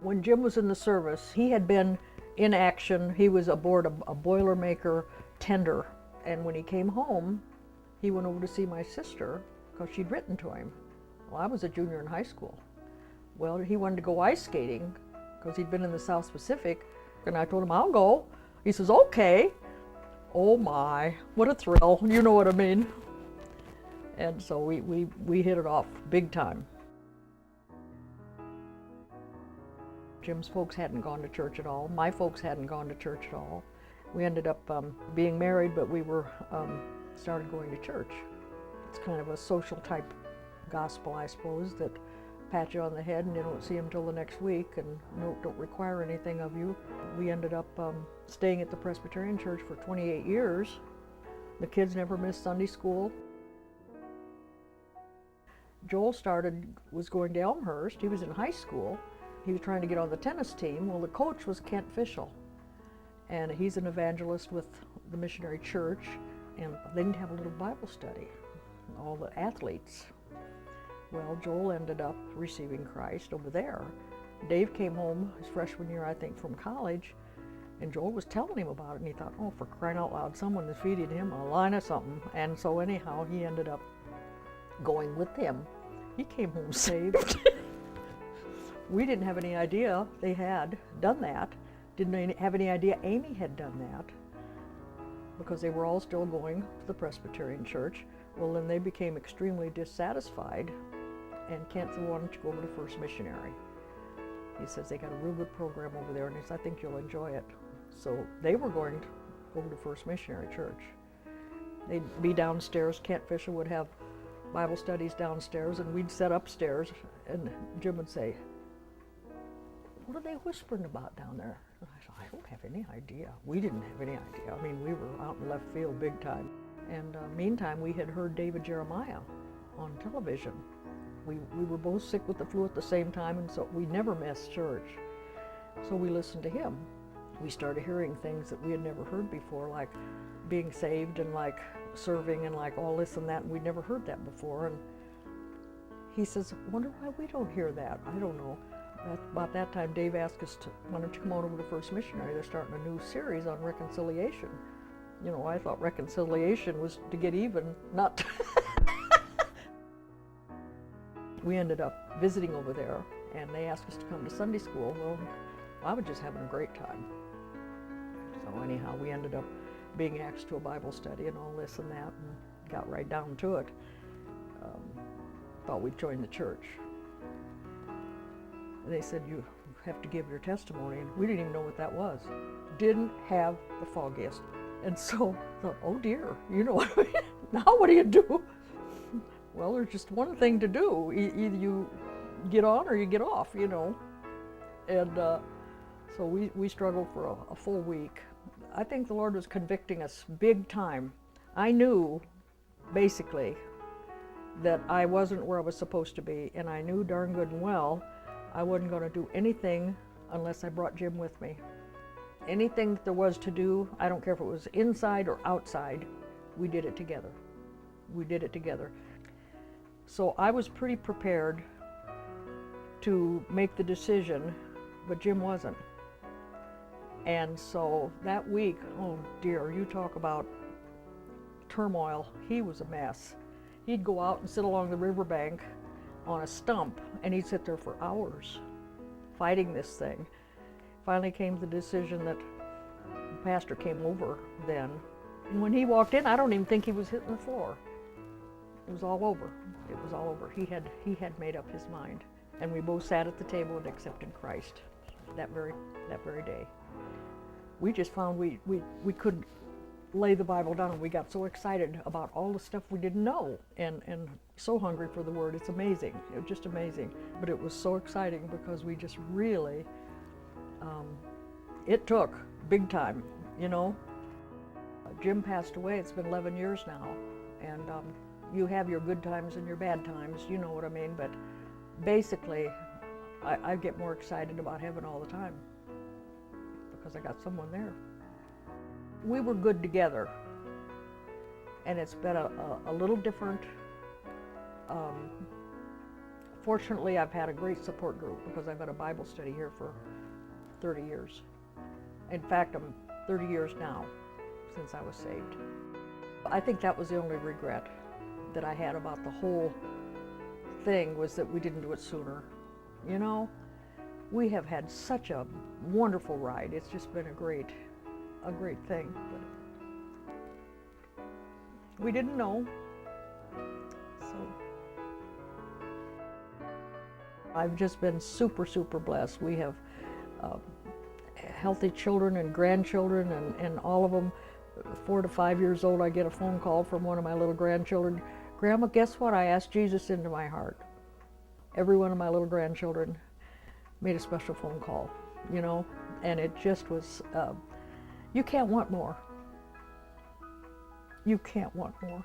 When Jim was in the service, he had been in action. He was aboard a Boilermaker tender. And when he came home, he went over to see my sister because she'd written to him. Well, I was a junior in high school. Well, he wanted to go ice skating because he'd been in the South Pacific. And I told him, I'll go. He says, okay. Oh my, what a thrill. You know what I mean. And so we hit it off big time. Jim's folks hadn't gone to church at all. My folks hadn't gone to church at all. We ended up being married, but we were started going to church. It's kind of a social type gospel, I suppose, that pat you on the head and you don't see them till the next week and don't require anything of you. We ended up staying at the Presbyterian Church for 28 years. The kids never missed Sunday school. Joel was going to Elmhurst. He was in high school. He was trying to get on the tennis team. Well, the coach was Kent Fischel, and he's an evangelist with the missionary church, and they didn't have a little Bible study, all the athletes. Well, Joel ended up receiving Christ over there. Dave came home his freshman year, I think, from college, and Joel was telling him about it, and he thought, oh, for crying out loud, someone is feeding him a line of something. And so anyhow, he ended up going with him. He came home saved. We didn't have any idea they had done that. Didn't have any idea Amy had done that, because they were all still going to the Presbyterian Church. Well, then they became extremely dissatisfied, and Kent said, why don't you go over to First Missionary? He says, they got a real good program over there, and he said, I think you'll enjoy it. So they were going to go to First Missionary Church. They'd be downstairs. Kent Fischel would have Bible studies downstairs, and we'd sit upstairs, and Jim would say, what are they whispering about down there? And I said, I don't have any idea. We didn't have any idea. I mean, we were out in left field big time. And meantime, we had heard David Jeremiah on television. We were both sick with the flu at the same time, and so we never missed church. So we listened to him. We started hearing things that we had never heard before, like being saved and like serving and like all this and that, and we'd never heard that before. And he says, wonder why we don't hear that. I don't know. About that time, Dave asked us, why don't you come on over to First Missionary? They're starting a new series on reconciliation. You know, I thought reconciliation was to get even, not to We ended up visiting over there, and they asked us to come to Sunday school. Well, I was just having a great time. So anyhow, we ended up being asked to a Bible study and all this and that, and got right down to it. Thought we'd join the church. And they said, you have to give your testimony. And we didn't even know what that was. Didn't have the foggiest. And so I thought, oh dear, you know what I mean? Now what do you do? Well, there's just one thing to do. Either you get on or you get off, you know. And so we struggled for a full week. I think the Lord was convicting us big time. I knew, basically, that I wasn't where I was supposed to be, and I knew darn good and well I wasn't going to do anything unless I brought Jim with me. Anything that there was to do, I don't care if it was inside or outside, we did it together. We did it together. So I was pretty prepared to make the decision, but Jim wasn't. And so that week, oh dear, you talk about turmoil, he was a mess. He'd go out and sit along the riverbank on a stump, and he'd sit there for hours fighting this thing. Finally came the decision that the pastor came over then, and when he walked in, I don't even think he was hitting the floor. It was all over. It was all over. He had made up his mind, and we both sat at the table and accepted Christ that very day. We just found we couldn't lay the Bible down. We got so excited about all the stuff we didn't know, and so hungry for the Word. It's amazing. It was just amazing. But it was so exciting because we just really, it took big time, you know. Jim passed away. It's been 11 years now, and you have your good times and your bad times, you know what I mean. But basically, I get more excited about heaven all the time because I got someone there. We were good together, and it's been a little different Fortunately, I've had a great support group because I've had a Bible study here for 30 years. In fact, I'm 30 years now since I was saved. I think that was the only regret that I had about the whole thing, was that we didn't do it sooner. You know, we have had such a wonderful ride. It's just been a great thing. But we didn't know, so I've just been super, super blessed. We have healthy children and grandchildren, and all of them, 4 to 5 years old, I get a phone call from one of my little grandchildren. Grandma, guess what? I asked Jesus into my heart. Every one of my little grandchildren made a special phone call, you know, and it just was, you can't want more. You can't want more.